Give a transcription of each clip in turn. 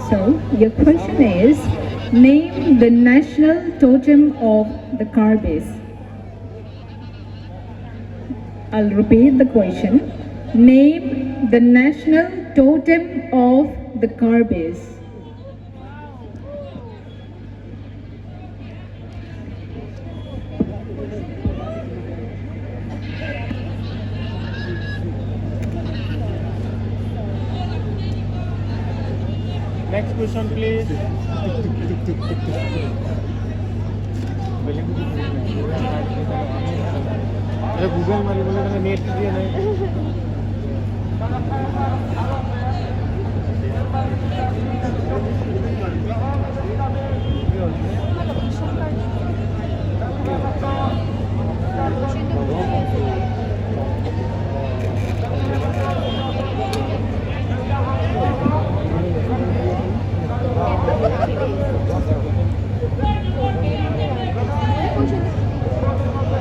So, your question is, name the national totem of the Karbis. I'll repeat the question. Name the national totem of the Karbis. Next question, please. Google मारी बोले net दिए नहीं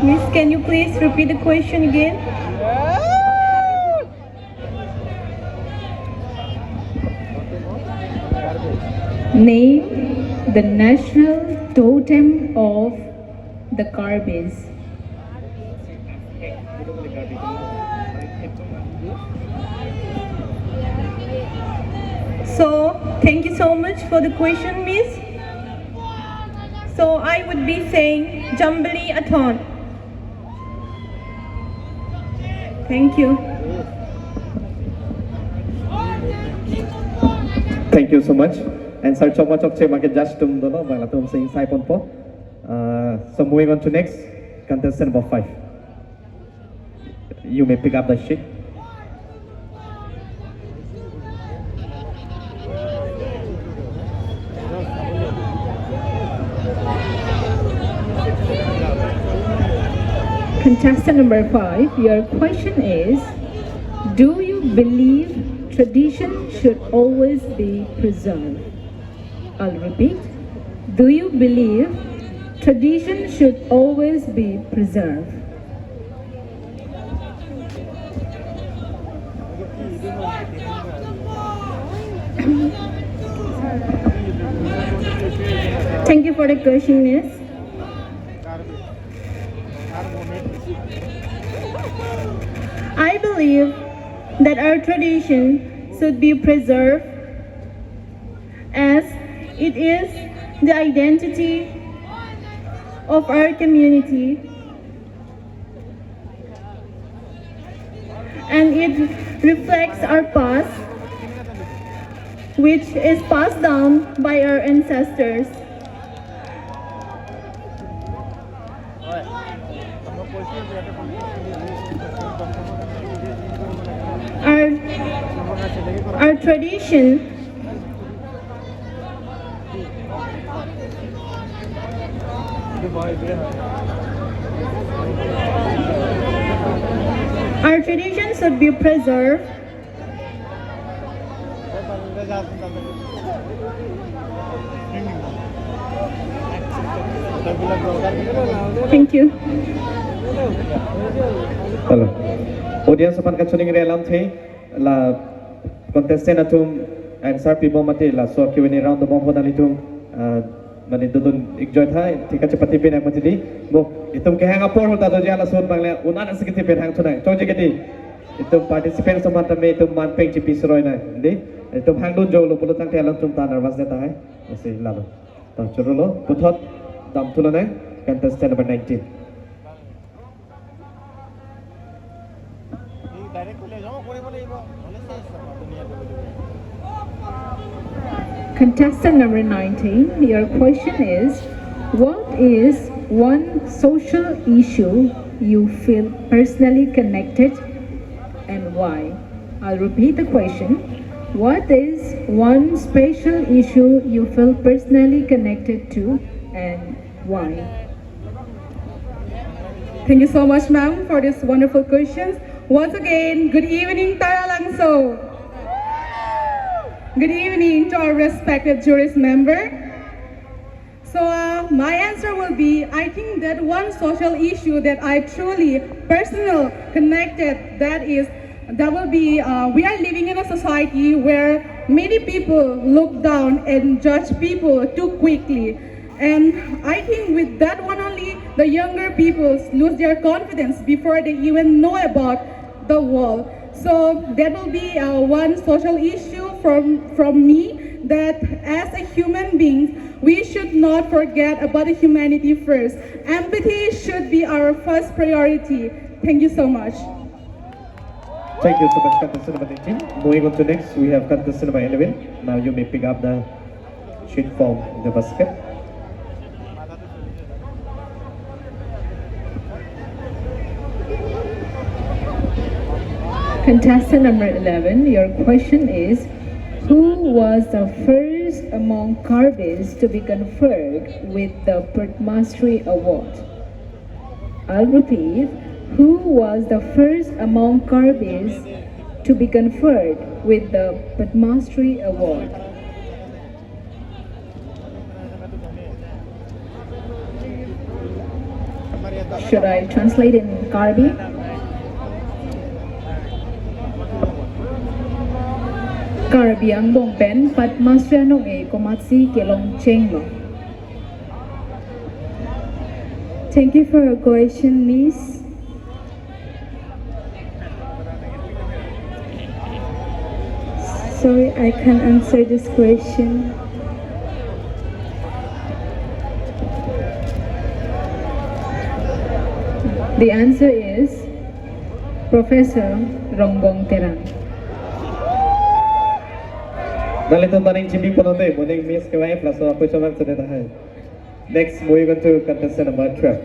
Miss, can you please repeat the question again? Name the national totem of the Karbis. So, thank you so much for the question, Miss. So, I would be saying Jumbly Athon. Thank you. Thank you so much. And sir, so much of market just to know, bang latum saying Saipon po. So moving on to next contestant number 5. You may pick up the sheet. Contestant number 5, your question is, do you believe tradition should always be preserved? I'll repeat. Do you believe tradition should always be preserved? Thank you for the question, Miss. I believe that our tradition should be preserved as it is the identity of our community and it reflects our past, which is passed down by our ancestors. Our tradition should be preserved Thank you. Hello. Audience apan kacuning relam the la contestant atum answer pibo mate la so Q&A round the bomb hodali tum mane dudun enjoy tha thika chapati pe nak matili bo itum ke hang apor hota do jala son bangle unan asikiti pe hang thunai choje geti itum participants samata me itum man peng chipi sroi na di itum hang dun jo lo polo tang telam tum ta nervous deta hai ase lalo ta choro lo puthot dam tulana contestant number 19. Contestant number 19, your question is, what is one social issue you feel personally connected and why? I'll repeat the question. What is one special issue you feel personally connected to and why? Thank you so much, ma'am, for these wonderful questions. Once again, good evening, Tara Langso. Good evening to our respected jury member. So my answer will be, I think that one social issue that I truly personal connected, that is that will be, we are living in a society where many people look down and judge people too quickly. And I think with that one only, the younger people lose their confidence before they even know about the world. So that will be one social issue from me, that as a human being, we should not forget about the humanity first. Empathy should be our first priority. Thank you so much. Thank you so much, contestant number 18. Moving on to next, we have contestant number 11. Now you may pick up the sheet form in the basket. Contestant number 11, your question is, who was the first among Karbis to be conferred with the Perth Mastery Award? I'll repeat, who was the first among Karbis to be conferred with the Perth Mastery Award? Should I translate in Karbi? Karabiang Bongpen Pat Masranong E Komatsi Kelong Chenglo. Thank you for your question, Miss. Sorry, I can't answer this question. The answer is Professor Rongbong Terang. Nalito taning chiming panonoy, muning miss kawai plus ako sa mga sudah tahan. Next, moving on to contestant number 12.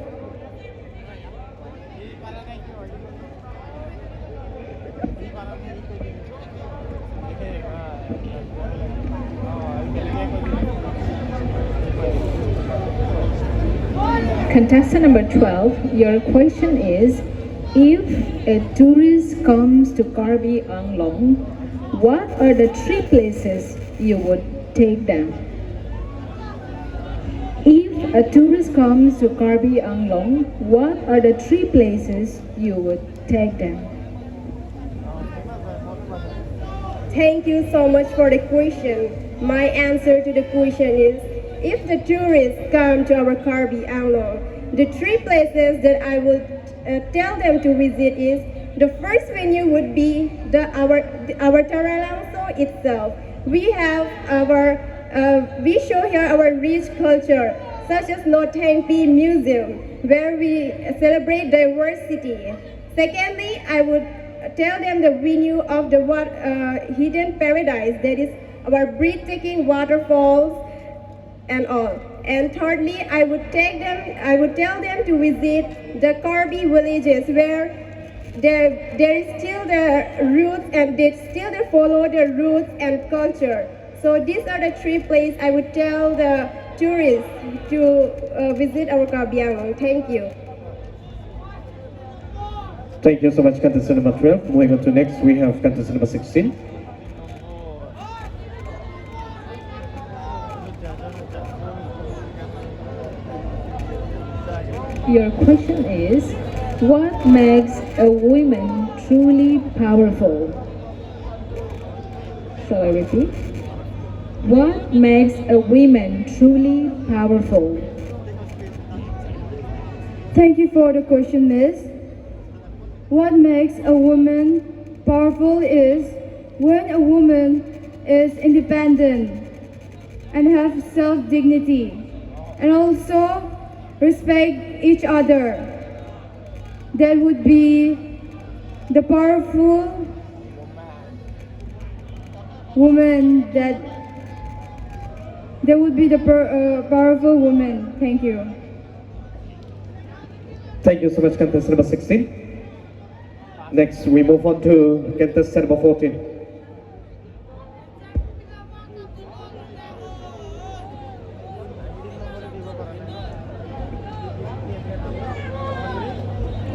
Contestant number 12, your question is, if a tourist comes to Karbi Anglong, what are the 3 places you would take them? If a tourist comes to Karbi Anglong, what are the 3 places you would take them? Thank you so much for the question. My answer to the question is, if the tourists come to our Karbi Anglong, the 3 places that I would tell them to visit is, the first venue would be our Taralangso itself. We have we show here our rich culture, such as Notengpi Museum, where we celebrate diversity. Secondly, I would tell them the venue of the hidden paradise, that is our breathtaking waterfalls and all. And thirdly, I would tell them to visit the Karbi villages, where there is still the roots, and they still follow the roots and culture. So these are the 3 places I would tell the tourists to visit our Karbi Anglong. Thank you. Thank you so much, contestant number 12. Moving on to next, we have contestant number 16. Your question is, what makes a woman truly powerful? Shall I repeat? What makes a woman truly powerful? Thank you for the question, Miss. What makes a woman powerful is when a woman is independent and have self-dignity, and also respect each other. That would be the powerful woman that would be the powerful woman. Thank you. Thank you so much, contestant number 16. Next, we move on to contestant number 14.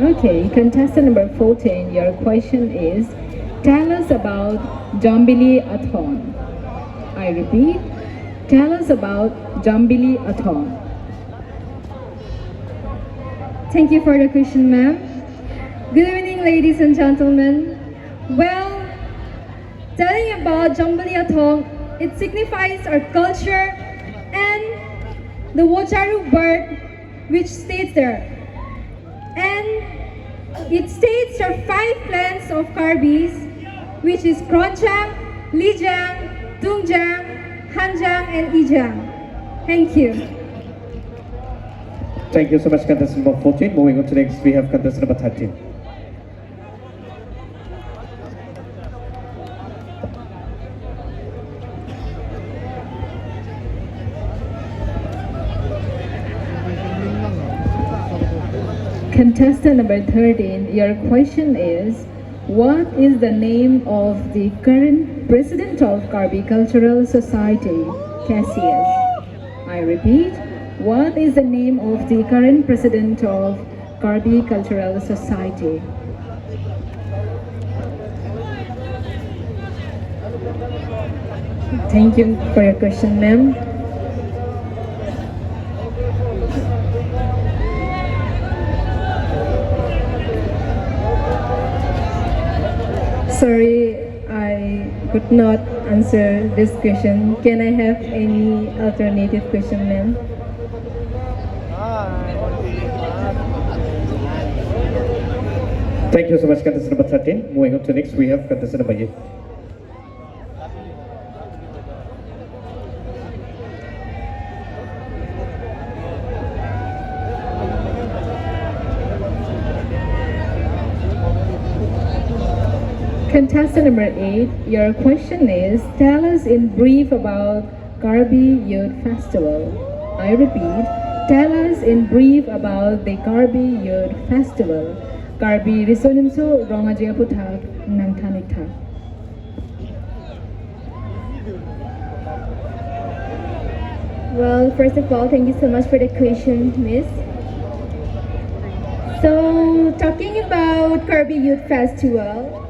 Okay, contestant number 14, your question is, tell us about Jambili Athon. I repeat, tell us about Jambili Athon. Thank you for the question, ma'am. Good evening, ladies and gentlemen. Well, telling about Jambuliathong, it signifies our culture and the Wocharu bird which stays there. And it states our 5 clans of Karbis, which is Kronjang, Lijang, Tungjang, Hanjang, and Ijang. Thank you. Thank you so much, contestant number 14. Moving on to next, we have contestant number 13. Contestant number 13, your question is, what is the name of the current president of Karbi Cultural Society, Cassius? I repeat, what is the name of the current president of Karbi Cultural Society? Thank you for your question, ma'am. Sorry, I could not answer this question. Can I have any alternative question, ma'am? Thank you so much, contestant number 13. Moving on to next, we have contestant number 8. Contestant number 8, your question is, tell us in brief about Karbi Youth Festival. I repeat, tell us in brief about the Karbi Youth Festival. Karbi Risonimso Rongajiaputak Nangtanikta. Well, first of all, thank you so much for the question, Miss. So, talking about Karbi Youth Festival,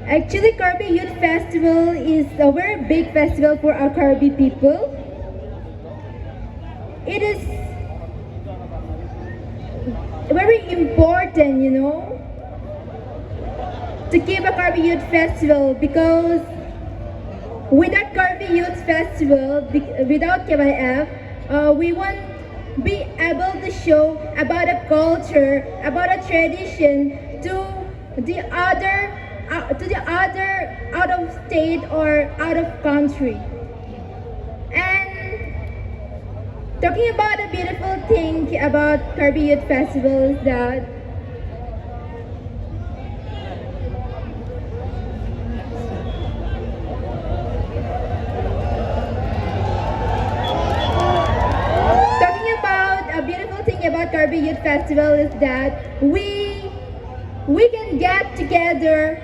actually, Karbi Youth Festival is a very big festival for our Karbi people. It is very important, to keep a Karbi Youth Festival, because without Karbi Youth Festival, without KYF, we won't be able to show about a culture, about a tradition to the other out of state or out of country. And talking about a beautiful thing about Karbi Youth Festival is that Karbi Youth Festival is that we can get together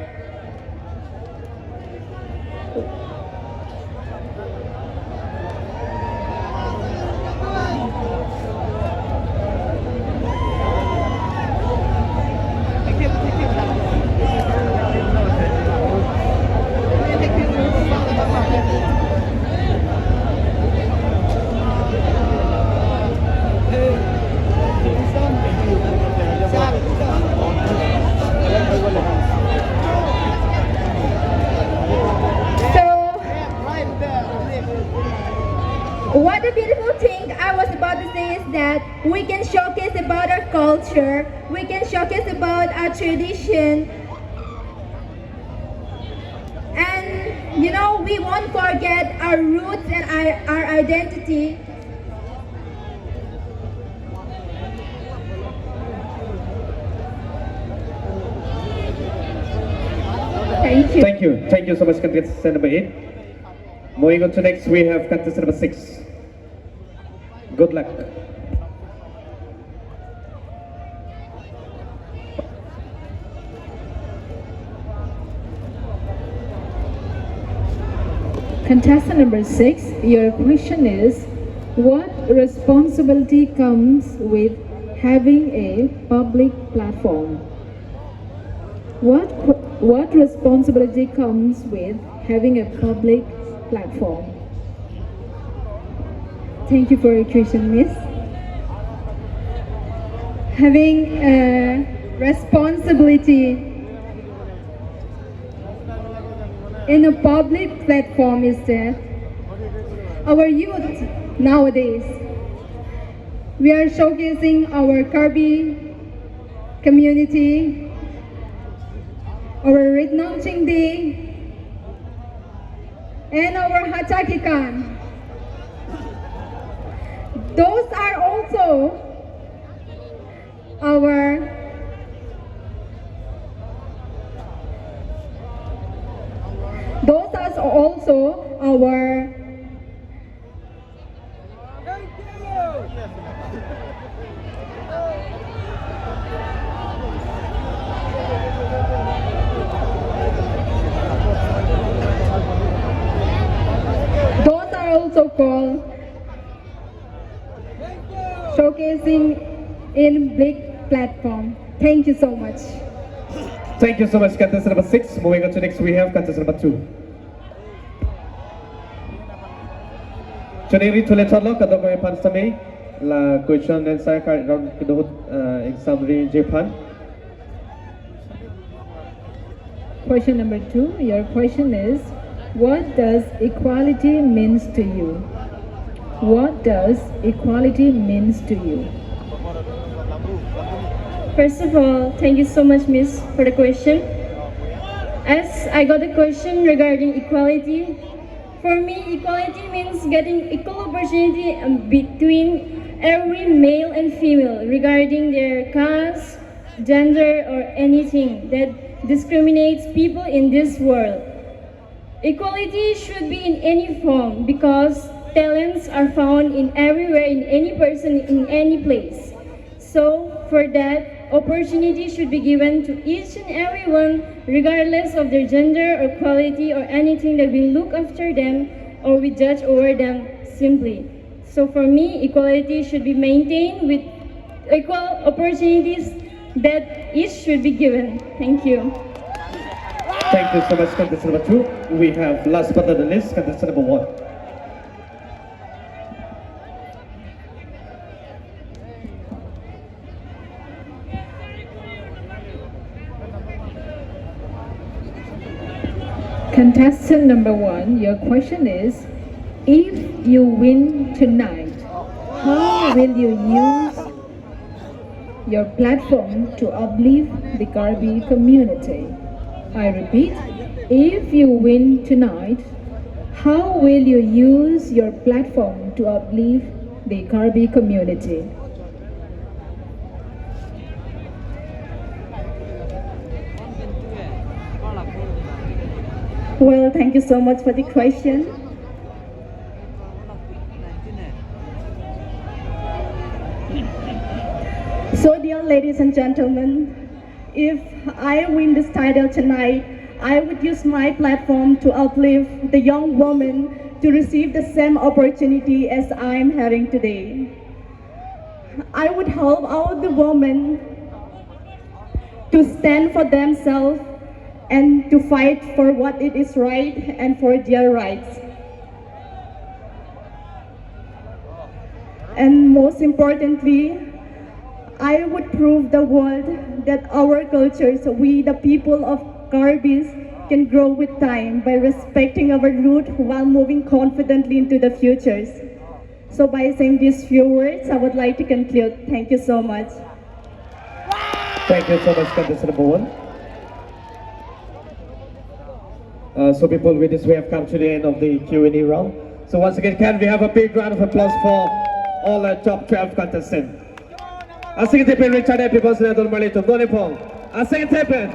what a beautiful thing I was about to say is that we can showcase about our culture, we can showcase about our tradition, and we won't forget our roots and our identity. Thank you. Thank you. Thank you so much, contestant number 8. Moving on to next, we have contestant number 6. Good luck. Contestant number 6, your question is, what responsibility comes with having a public platform? What responsibility comes with having a public platform? Thank you for your question, Miss. Having a responsibility. in a public platform is that our youth nowadays, we are showcasing our Karbi community, our Ritnam Chingdi, and our Hachakikan. Those are also our those are also called showcasing in big platform. Thank you so much. Thank you so much, contestant number 6. Moving on to next, we have contestant number 2. Chani ri thule chalo kado ko pan sami la question and answer ka round kado exam ri jepan. Question number 2. Your question is, what does equality means to you? What does equality means to you? First of all, thank you so much, Miss, for the question. As I got a question regarding equality, for me, equality means getting equal opportunity between every male and female regarding their caste, gender, or anything that discriminates people in this world. Equality should be in any form because talents are found in everywhere, in any person, in any place. So, for that, opportunity should be given to each and everyone, regardless of their gender or quality or anything that we look after them or we judge over them simply. So for me, equality should be maintained with equal opportunities that each should be given. Thank you. Thank you so much, contestant number 2. We have last but not the least, contestant number 1. Contestant number 1, your question is, if you win tonight, how will you use your platform to uplift the Karbi community? I repeat, if you win tonight, how will you use your platform to uplift the Karbi community? Well, thank you so much for the question. So, dear ladies and gentlemen, if I win this title tonight, I would use my platform to uplift the young woman to receive the same opportunity as I'm having today. I would help out the women to stand for themselves and to fight for what it is right and for their rights. And most importantly, I would prove the world that our cultures, we the people of Karbis, can grow with time by respecting our root while moving confidently into the futures. So by saying these few words, I would like to conclude. Thank you so much. Thank you so much, contestant number 1. So people, with this we have come to the end of the Q&A round. So once again, can we have a big round of applause for all our top 12 contestants? Asing tipin Richard Epipos na Don Marlito Donipong. Asing tipin.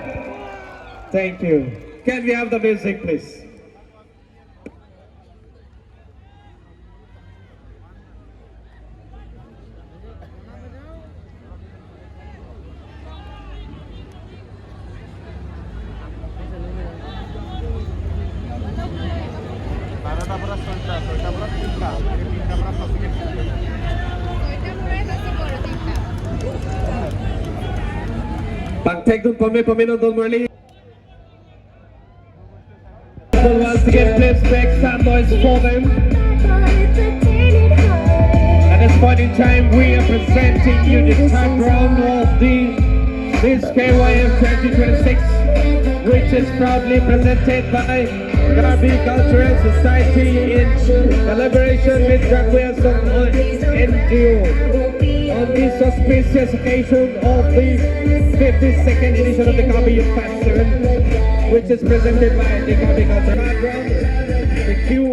Thank you. Can we have the music, please? Pag-take dun paminom Don Marley. Once again, please make some noise for them. At this point in time, we are presenting you the top round of this KYF 2026. which is proudly presented by Garbi Cultural Society in collaboration with Raquiason NGO on this auspicious occasion of the 52nd edition of the Garbi Youth Festival, which is presented by the Garbi Cultural Background.